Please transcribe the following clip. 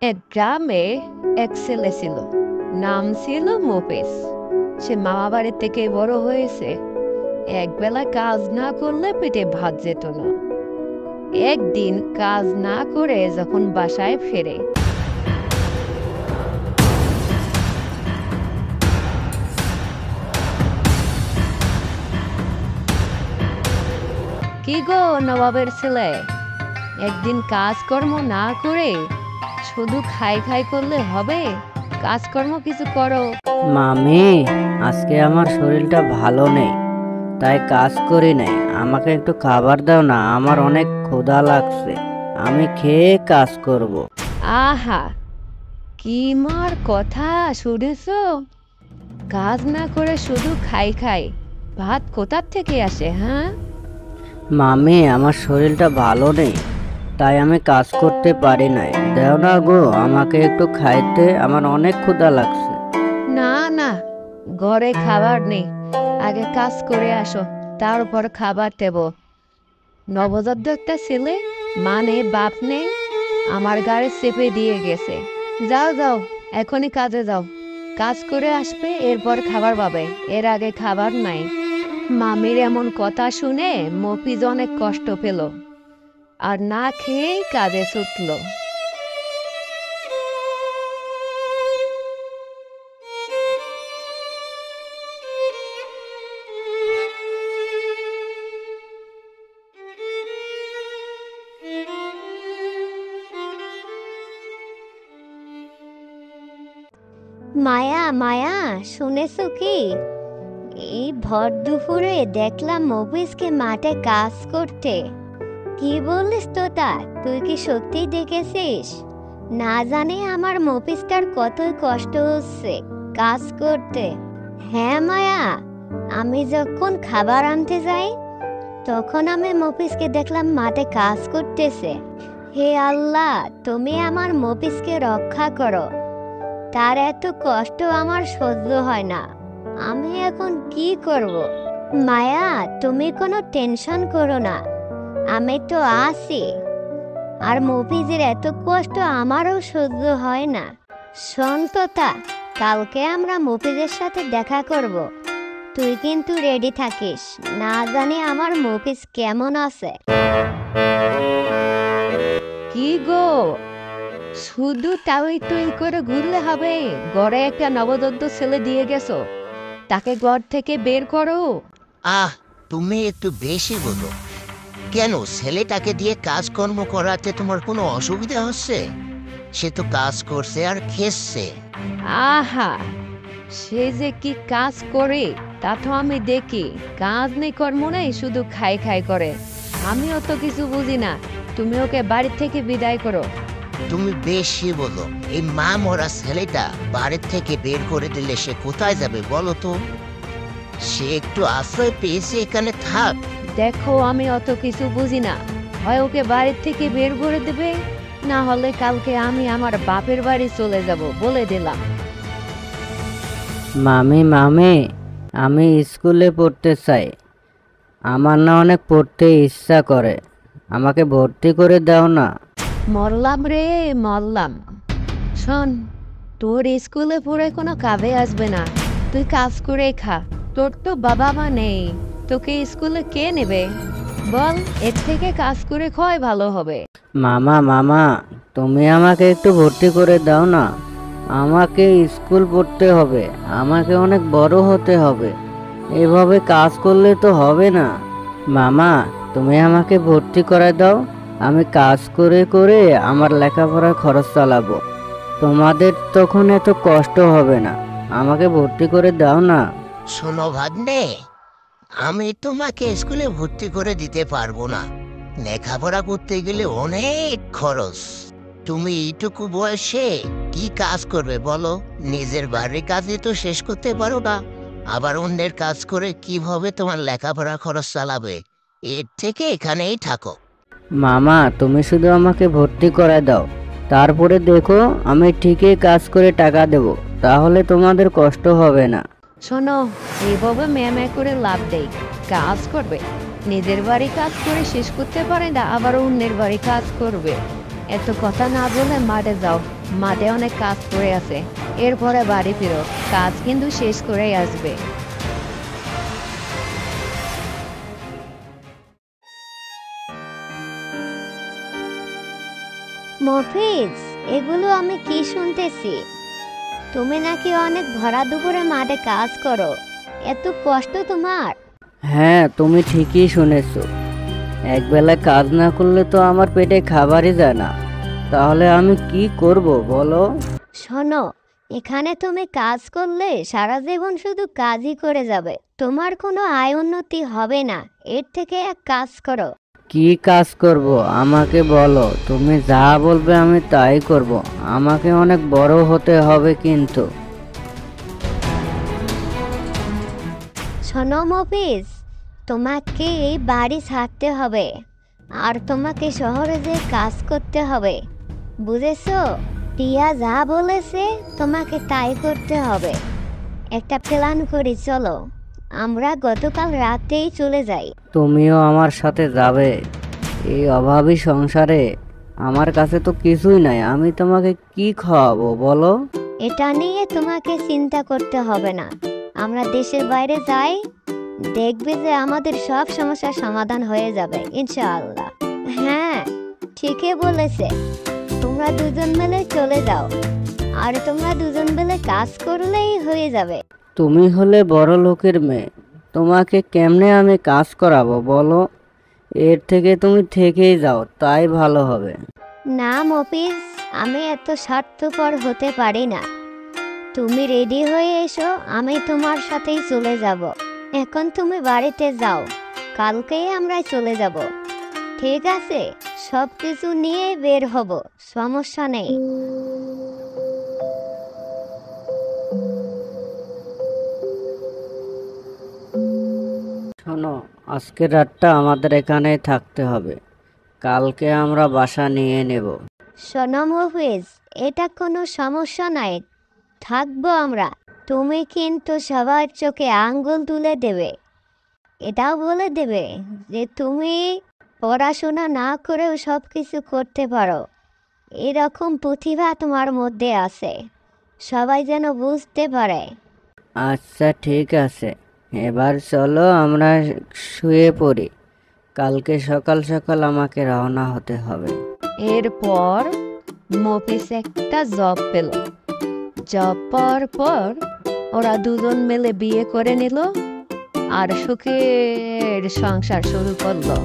এক গ্রামে এক ছেলে ছিল, নাম ছিল মোপেস। সে মামা বাড়ি থেকে বড় হয়েছে। একবেলা কাজ না করলে পেটে ভাত যেত না। একদিন কাজ না করে যখন বাসায় ফেরে, কি গো নবাবের ছেলে, একদিন কাজকর্ম না করে শুধু খাই খাই করলে হবে? কাজকর্ম কিছু করো। মামি, আজকে আমার শরীরটা ভালো নেই, তাই কাজ করি নাই। আমাকে একটু খাবার দাও না, আমার অনেক ক্ষুধা লাগছে। আমি খেয়ে কাজ করব। আহা, কি মার কথা শুনেছ? কাজ না করে শুধু খাই খাই, ভাত কোথার থেকে আসে? হ্যাঁ, মামি, আমার শরীরটা ভালো নেই, তাই আমি কাজ করতে পারি নাই। দেও না গো, আমাকে একটু খাইতে, আমার অনেক ক্ষুধা লাগছে। না না, ঘরে খাবার নেই, আগে কাজ করে আসো, তারপর খাবার দেব। নবজাত একটা ছেলে, মানে বাপ নেই, আমার গাড়ি চেপে দিয়ে গেছে। যাও যাও, এখনই কাজে যাও, কাজ করে আসবে, এরপর খাবার পাবে, এর আগে খাবার নাই। মামির এমন কথা শুনে মফিজ অনেক কষ্ট পেল, আর না খেয়েই কাজে ছুটল। মায়া মায়া, শুনেছো কি? এই ভর দুপুরে দেখলাম মফিজকে মাঠে কাজ করতে। কি বলিস তোতা, তুই কি সত্যি দেখেছিস? না জানি আমার মফিজটার কতই কষ্ট হচ্ছে কাজ করতে। হ্যাঁ মায়া, আমি যখন খাবার আনতে যাই তখন আমি মফিজকে দেখলাম মাঠে কাজ করতেছে। হে আল্লাহ, তুমি আমার মফিজকে রক্ষা করো, তার এত কষ্ট আমার সহ্য হয় না। আমি এখন কি করব? মায়া, তুমি কোনো টেনশন করো না, আমি তো আছি। আর মফিজের এত কষ্ট আমারও সহ্য হয় না। শোন তোতা, কালকে আমরা মফিজের সাথে দেখা করব, তুই কিন্তু রেডি থাকিস। না জানি আমার মফিজ কেমন আছে। কি গো, শুধু তাই তুই করে ঘুরলে হবে? ঘরে একটা নবদত্ত ছেলে দিয়ে গেছো, তাকে ঘর থেকে বের করো। আহ, তুমি একটু বেশি বলো। কেন, ছেলেটাকে দিয়ে কাজকর্ম করাতে তোমার কোনো অসুবিধা হচ্ছে? সে তো কাজ করছে আর খেসছে। আহা, সে যে কি কাজ করে তা তো আমি দেখি। কাজ নেই, কর্ম নেই, শুধু খাই খাই করে। আমিও তো কিছু বুঝি না, তুমি ওকে বাড়ি থেকে বিদায় করো। তুমি বেশি বলো। এই মা মরা ছেলেটা বাড়ির থেকে বের করে দিলে সে কোথায় যাবে বলো তো? সে একটু আশ্রয় পেয়েছে, এখানে থাক। দেখো, আমি অত কিছু বুঝি না, হয় ওকে বাড়ির থেকে বের করে দেবে, না হলে কালকে আমি আমার বাপের বাড়ি চলে যাব, বলে দিলাম। মামি মামি, আমি স্কুলে পড়তে চাই। আমার না অনেক পড়তে ইচ্ছা করে, আমাকে ভর্তি করে দাও না। মরলাম রে মরলাম। শোন, তোর স্কুলে পড়ে কোনো কাজে আসবে না, তুই কাজ করে খা। তোর তো বাবা মা নেই, তোকে স্কুলে কে নেবে বল? এর থেকে কাজ করে খাওয়াই ভালো হবে। মামা মামা, তুমি আমাকে একটু ভর্তি করে দাও না। আমাকে স্কুল পড়তে হবে, আমাকে অনেক বড় হতে হবে। এভাবে কাজ করলে তো হবে না। মামা, তুমি আমাকে ভর্তি করে দাও, আমি কাজ করে করে আমার লেখাপড়ার খরচ চালাবো। তোমাদের তখন এত কষ্ট হবে না। আমাকে ভর্তি করে দাও না। শোনো ভাগ্নে, আমি তোমাকে স্কুলে ভর্তি করে দিতে পারবো না। লেখাপড়া করতে গেলে অনেক খরচ। তুমি এইটুকু বয়সে কি কাজ করবে বলো? নিজের বাড়ির কাজই তো শেষ করতে পারো না, আবার অন্যের কাজ করে কিভাবে তোমার লেখাপড়া খরচ চালাবে? এর থেকে এখানেই থাকো। মামা, তুমি শুধু আমাকে ভর্তি করে দাও, তারপরে দেখো আমি ঠিকই কাজ করে টাকা দেব, তাহলে তোমাদের কষ্ট হবে না। শোনো, এইভাবে ম্যামে করে লাভ দেই। কাজ করবে, নিজের বাড়ি কাজ করে শেষ করতে পারে না, আবার অন্যের বাড়ি কাজ করবে। এত কথা না বলে মাঠে যাও, মাঠে অনেক কাজ পড়ে আছে। এরপরে বাড়ি ফিরো, কাজ কিন্তু শেষ করেই আসবে। মফিজ, এগুলো আমি কি শুনতেছি? তুমি নাকি অনেক ভরা দুপুরে মাঠে কাজ করো, এত কষ্ট তোমার? হ্যাঁ, তুমি ঠিকই শুনেছো। একবেলা কাজ না করলে তো আমার পেটে খাবারই যায় না। তাহলে আমি কি করব বলো? শোনো, এখানে তুমি কাজ করলে সারা জীবন শুধু কাজই করে যাবে, তোমার কোনো আয় উন্নতি হবে না। এর থেকে এক কাজ করো। কি কাজ করব আমাকে বলো, তুমি যা বলবে আমি তাই করব। আমাকে অনেক বড় হতে হবে কিন্তু। শোনো মফিজ, তোমাকে এই বাড়ি ছাড়তে হবে আর তোমাকে শহরে যে কাজ করতে হবে, বুঝেছো? টিয়া যা বলেছে তোমাকে তাই করতে হবে। একটা প্ল্যান করি, চলো আমরা গতকাল রাতেই চলে যাই। তুমিও আমার সাথে যাবে? এই অভাবী সংসারে আমার কাছে তো কিছুই নাই, আমি তোমাকে কি খাওয়াবো বলো? এটা নিয়ে তোমাকে চিন্তা করতে হবে না। আমরা দেশের বাইরে যাই, দেখবে যে আমাদের সব সমস্যার সমাধান হয়ে যাবে ইনশাআল্লাহ। হ্যাঁ, ঠিকই বলেছে। তোমরা দুজন মিলে চলে যাও, আর তোমরা দুজন মিলে কাজ করলেই হয়ে যাবে। তুমি হলে বড় লোকের মেয়ে, তোমাকে কেমনে আমি কাজ করাবো বলো? এর থেকে তুমি থেকেই যাও, তাই ভালো হবে। না মফিজ, আমি এত স্বার্থপর হতে পারি না। তুমি রেডি হয়ে এসো, আমি তোমার সাথেই চলে যাব। এখন তুমি বাড়িতে যাও, কালকেই আমরা চলে যাব। ঠিক আছে? সব কিছু নিয়ে বের হব, সমস্যা নেই। শোনো, আজকের রাতটা আমাদের এখানেই থাকতে হবে, কালকে আমরা বাসা নিয়ে নেব। শোনো মফিজ, এটা কোনো সমস্যা নাই, থাকবো আমরা। তুমি কিন্তু সবার চোখে আঙ্গুল তুলে দেবে, এটাও বলে দেবে যে তুমি পড়াশোনা না করেও সব কিছু করতে পারো। এরকম প্রতিভা তোমার মধ্যে আছে, সবাই যেন বুঝতে পারে। আচ্ছা ঠিক আছে, এবার চলো আমরা শুয়ে পড়ি, কালকে সকাল সকাল আমাকে রওনা হতে হবে। এরপর মফিজ একটা জব পেল। জব পাওয়ার পর ওরা দুজন মিলে বিয়ে করে নিল আর সুখের সংসার শুরু করলো।